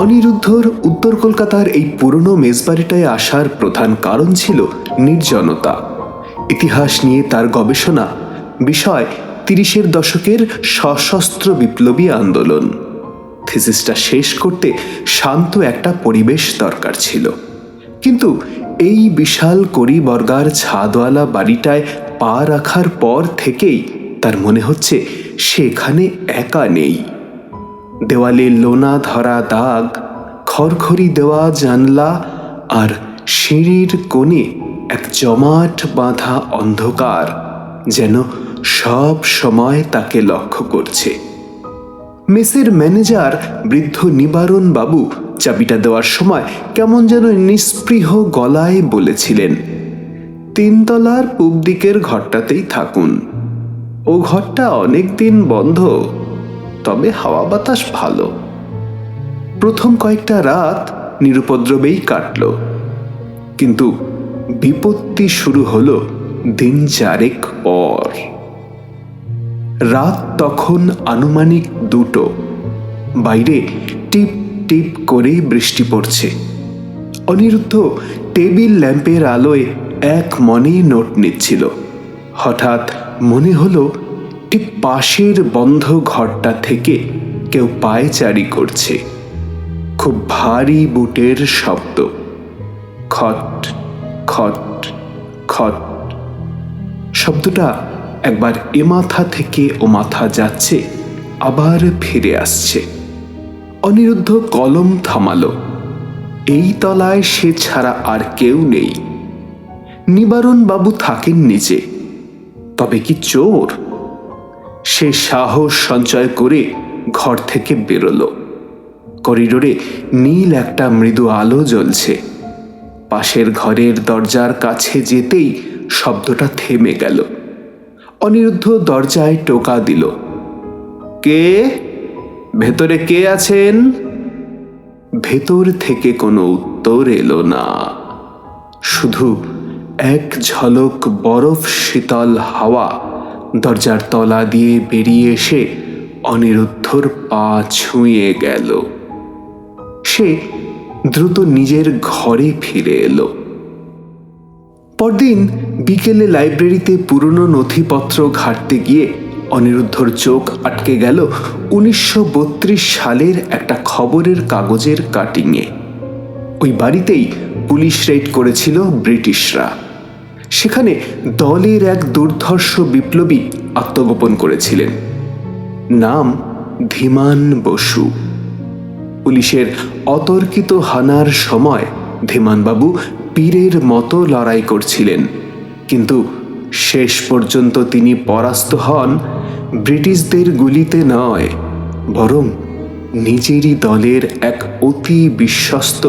অনিরুদ্ধর উত্তর কলকাতার এই পুরনো মেজবাড়িটায় আসার প্রধান কারণ ছিল নির্জনতা। ইতিহাস নিয়ে তার গবেষণা, বিষয় ৩০-এর দশকের সশস্ত্র বিপ্লবী আন্দোলন। থিসিসটা শেষ করতে শান্ত একটা পরিবেশ দরকার ছিল। কিন্তু এই বিশাল কড়িবর্গার ছাদওয়ালা বাড়িটায় পা রাখার পর থেকেই তার মনে হচ্ছে সে এখানে একা নেই। দেওয়ালে লোনা ধরা দাগ, খড়খড়ি দেওয়া জানলা আর সিঁড়ির কোণে এক জমাট বাঁধা অন্ধকার যেন সব সময় তাকে লক্ষ্য করছে। মেসের ম্যানেজার বৃদ্ধ নিবারণ বাবু চাবিটা দেওয়ার সময় কেমন যেন নিস্পৃহ গলায় বলেছিলেন, ৩ তলার পূব দিকের ঘরটাতেই থাকুন। ও ঘরটা অনেকদিন বন্ধ, তবে হাওয়া বাতাস ভালো। প্রথম কয়েকটা রাত নিরুপদ্রবেই কাটল, কিন্তু বিপত্তি শুরু হলো দিন 4 পর। রাত তখন আনুমানিক 2টো। বাইরে টিপ টিপ করে বৃষ্টি পড়ছে। অনিরুদ্ধ টেবিল ল্যাম্পের আলোয় এক মনে নোট নিচ্ছিল। হঠাৎ মনে হলো ঠিক পাশের বন্ধ ঘরটা থেকে কেউ পায়চারি করছে। খুব ভারী বুটের শব্দ, খট খট খট। শব্দটা একবার এ মাথা থেকে ও মাথা যাচ্ছে, আবার ফিরে আসছে। অনিরুদ্ধ কলম থামালো। এই তলায় সে ছাড়া আর কেউ নেই। নিবারণ বাবু থাকেন নিচে, তবে কি চোর? সে সাহস সঞ্চয় করে ঘর থেকে বেরোলো। করিডোরে নীল একটা মৃদু আলো জ্বলছে। পাশের ঘরের দরজার কাছে যেতেই শব্দটা থেমে গেল। অনিরুদ্ধ দরজায় টোকা দিল। কে? ভেতরে কে আছেন? ভেতর থেকে কোনো উত্তর এলো না। শুধু এক ঝলক বরফ শীতল হাওয়া দরজার তলা দিয়ে বেরিয়ে এসে অনিরুদ্ধর পা ছুঁয়ে গেল। সে দ্রুত নিজের ঘরে ফিরে এলো। পরদিন বিকেলে লাইব্রেরিতে পুরনো নথিপত্র ঘাঁটতে গিয়ে অনিরুদ্ধর চোখ আটকে গেল 1932 সালের একটা খবরের কাগজের কাটিংয়ে। ওই বাড়িতেই পুলিশ রেড করেছিল ব্রিটিশরা। সেখানে দলের এক দুর্ধর্ষ বিপ্লবী আত্মগোপন করেছিলেন। নাম ধীমান বসু। পুলিশের অতর্কিত হানার সময় ধীমানবাবু পীরের মতো লড়াই করছিলেন, কিন্তু শেষ পর্যন্ত তিনি পরাস্ত হন ব্রিটিশদের গুলিতে নয়, বরং নিজেরই দলের এক অতি বিশ্বস্ত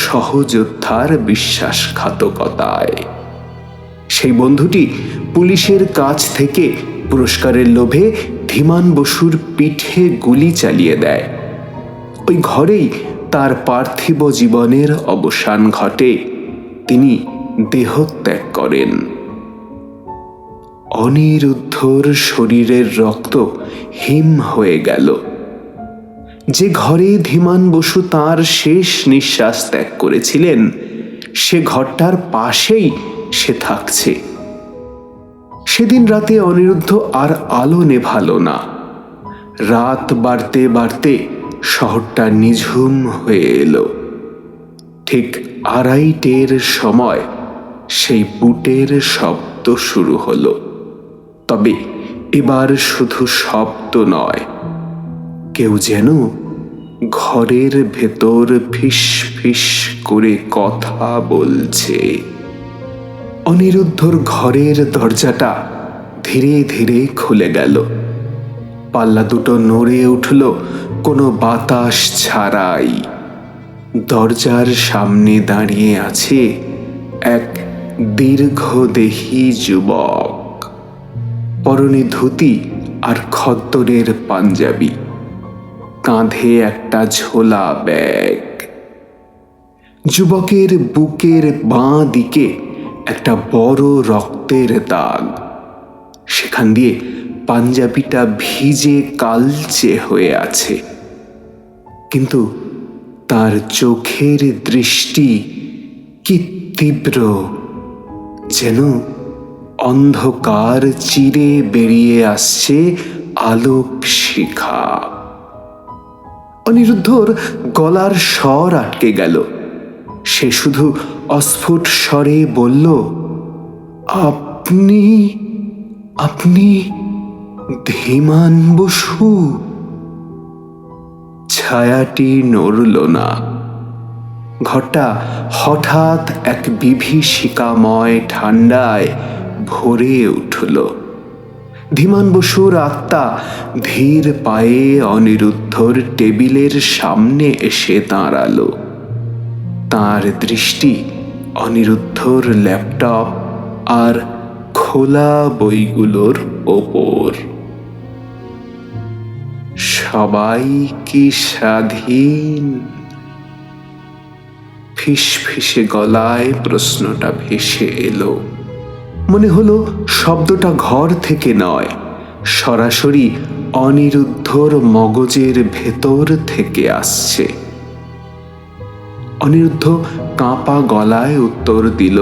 সহযোদ্ধার বিশ্বাসঘাতকতায়। সেই বন্ধুটি পুলিশের কাছ থেকে পুরস্কারের লোভে ধীমান বসুর পিঠে গুলি চালিয়ে দেয়। ওই ঘরেই তার পার্থিব জীবনের অবসান ঘটে। তিনি দেহত্যাগ করেন। অনিরুদ্ধর শরীরের রক্ত হিম হয়ে গেল। যে ঘরে ধীমান বসু তাঁর শেষ নিঃশ্বাস ত্যাগ করেছিলেন, সে ঘরটার পাশেই সে থাকছে। সেদিন রাতে অনিরুদ্ধ আর আলো নেভালো না। রাত বাড়তে বাড়তে শহরটা নিঝুম হয়ে এলো। ঠিক 2:30-এর সময় সেই বুটের শব্দ শুরু হলো। তবে এবার শুধু শব্দ নয়, কেউ যেন ঘরের ভেতর ফিস ফিস করে কথা বলছে। অনিরুদ্ধর ঘরের দরজাটা ধীরে ধীরে খুলে গেল। পাল্লা দুটো নড়ে উঠল কোনো বাতাস ছাড়াই। দরজার সামনে দাঁড়িয়ে আছে এক দীর্ঘদেহী যুবক, পরনে ধুতি আর খদ্দরের পাঞ্জাবি, কাঁধে একটা ঝোলা ব্যাগ। যুবকের বুকের বাঁ দিকে একটা বড় রক্তের দাগ। সেখান দিয়ে পাঞ্জাবিটা ভিজে কালচে হয়ে আছে, কিন্তু তার চোখের দৃষ্টি কি তীব্র, যেন অন্ধকার চিরে বেরিয়ে আসছে আলোক শিখা। অনিরুদ্ধর গলার স্বর আটকে গেল। সে শুধু অস্ফুট স্বরে বলল, আপনি আপনি ধীমান বসু? ছায়াটি নড়ল না। ঘরটা হঠাৎ এক বিভীষিকাময় ঠান্ডায় ভরে উঠল। ধীমান বসুর আত্মা ধীর পায়ে অনিরুদ্ধর টেবিলের সামনে এসে দাঁড়ালো। তার দৃষ্টি অনিরুদ্ধর ল্যাপটপ আর খোলা বইগুলোর ওপর। সবাই কি স্বাধীন? ফিসফিসে গলায় প্রশ্নটা ভেসে এলো। মনে হলো শব্দটা ঘর থেকে নয়, সরাসরি অনিরুদ্ধর মগজের ভেতর থেকে আসছে। অনিরুদ্ধ কাঁপা গলায় উত্তর দিল,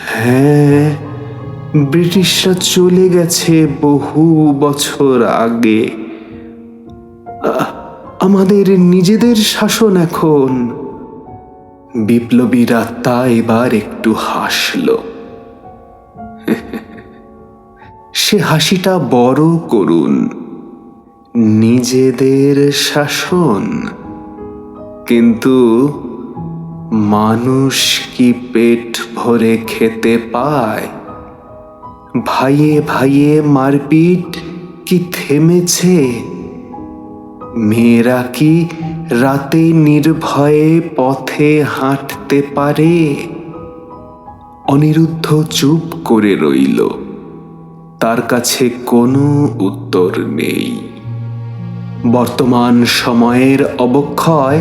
হ্যাঁ, ব্রিটিশরা চলে গেছে বহু বছর আগে। আমাদের নিজেদের শাসন এখন। বিপ্লবীর আত্মা এবার একটু হাসল। সে হাসিটা বড় করুন। নিজেদের শাসন? কিন্তু মানুষ কি পেট ভরে খেতে পায়? ভাইয়ে ভাইয়ে মারপিট কি থেমেছে? মেয়েরা কি রাতে নির্ভয়ে পথে হাঁটতে পারে? অনিরুদ্ধ চুপ করে রইল। তার কাছে কোনো উত্তর নেই। বর্তমান সময়ের অবক্ষয়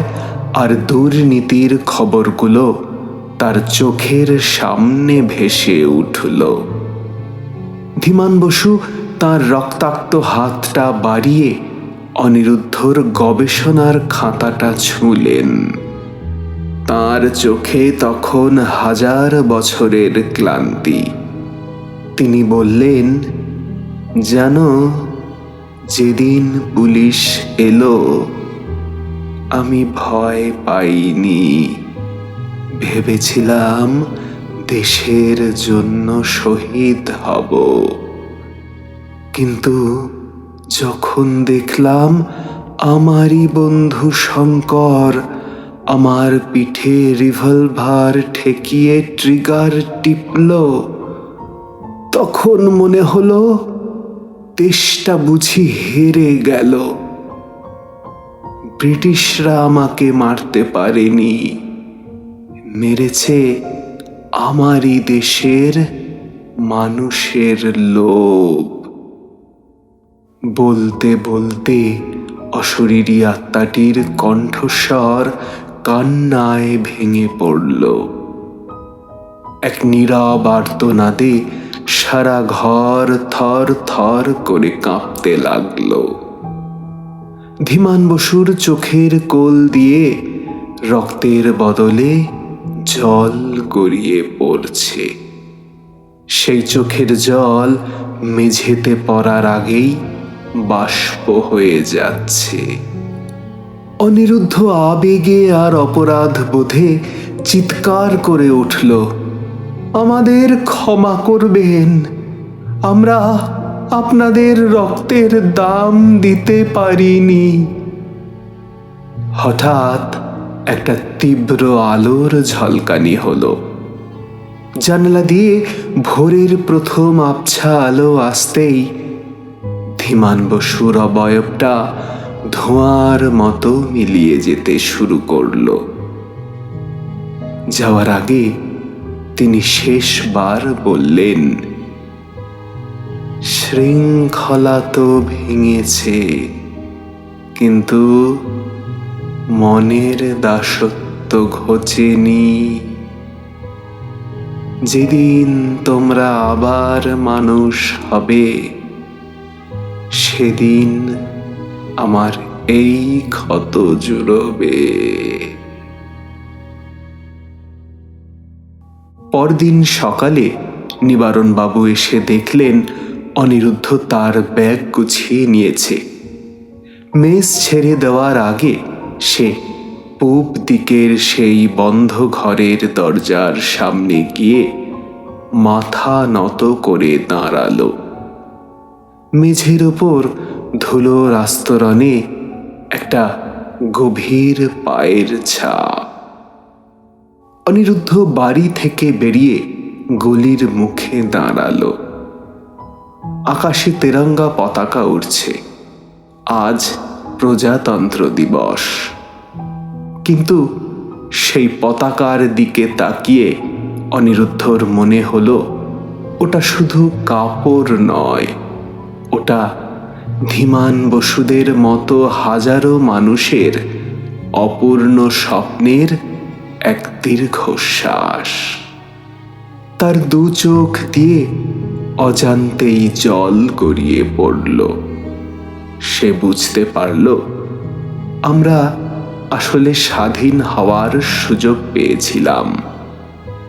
আর দুর্নীতির খবরগুলো তার চোখের সামনে ভেসে উঠল। ধীমান বসু তার রক্তাক্ত হাতটা বাড়িয়ে অনিরুদ্ধর গবেষণার খাতাটা ছুঁলেন। তার চোখে তখন হাজার বছরের ক্লান্তি। তিনি বললেন, জানো, যেদিন পুলিশ এলো আমি ভয় পাইনি। ভেবেছিলাম দেশের জন্য শহীদ হব, কিন্তু যখন দেখলাম আমারই বন্ধু শঙ্কর আমার পিঠে রিভলভার ঠেকিয়ে ট্রিগার টিপল, তখন মনে হলো দেশটা বুঝি হেরে গেল। ব্রিটিশরা আমাকে মারতে পারেনি, মেরেছে আমারই দেশের মানুষের লোভ। বলতে বলতে অশরীরী আত্মাটির কণ্ঠস্বর কান্নায় ভেঙে পড়ল। এক নীরব আর্তনাদে সারা ঘর থর থর করে কাঁপতে লাগল। ধীমান বসুর চোখের কোল দিয়ে রক্তের বদলে জল গড়িয়ে পড়ছে। সেই চোখের জল মেঝেতে পড়ার আগেই বাষ্প হয়ে যাচ্ছে। অনিরুদ্ধ আবেগে আর অপরাধ বোধে চিৎকার করে উঠল, আমাদের ক্ষমা করবেন, আমরা আপনাদের রক্তের দাম দিতে পারিনি। হঠাৎ একটা তীব্র আলোর ঝলকানি হলো। জানালা দিয়ে ভোরের প্রথম আবছা আলো আসতেই ধীমান বসুর অবয়বটা ধোঁয়ার মতো মিলিয়ে যেতে শুরু করল। যাওয়ার আগে তিনি শেষবার বললেন, শৃঙ্খলা তো ভেঙেছে, কিন্তু মনের দাসত্ব ঘোচেনি। যেদিন তোমরা আবার মানুষ হবে, সেদিন আমার এই ক্ষত জুড়বে। পরদিন সকালে নিবারণবাবু এসে দেখলেন অনিরুদ্ধ তার ব্যাগ গুছিয়ে নিয়েছে। মেস ছেড়ে দেওয়ার আগে সে পূব দিকের সেই বন্ধ ঘরের দরজার সামনে গিয়ে মাথা নত করে দাঁড়ালো। মেঝের ওপর ধুলোর আস্তরণে একটা গভীর পায়ের ছাপ। অনিরুদ্ধ বাড়ি থেকে বেরিয়ে গলির মুখে দাঁড়ালো। আকাশে তেরঙ্গা পতাকা উড়ছে। আজ প্রজাতন্ত্র দিবস। কিন্তু সেই পতাকার দিকে তাকিয়ে অনিরুদ্ধর মনে হলো ওটা শুধু কাপড় নয়, ওটা ধীমান বসুদের মতো হাজারো মানুষের অপূর্ণ স্বপ্নের এক দীর্ঘশ্বাস। তার দু চোখ দিয়ে অজান্তেই জল গড়িয়ে পড়ল। সে বুঝতে পারল আমরা আসলে স্বাধীন হওয়ার সুযোগ পেয়েছিলাম,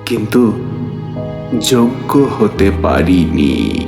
কিন্তু যোগ্য হতে পারিনি।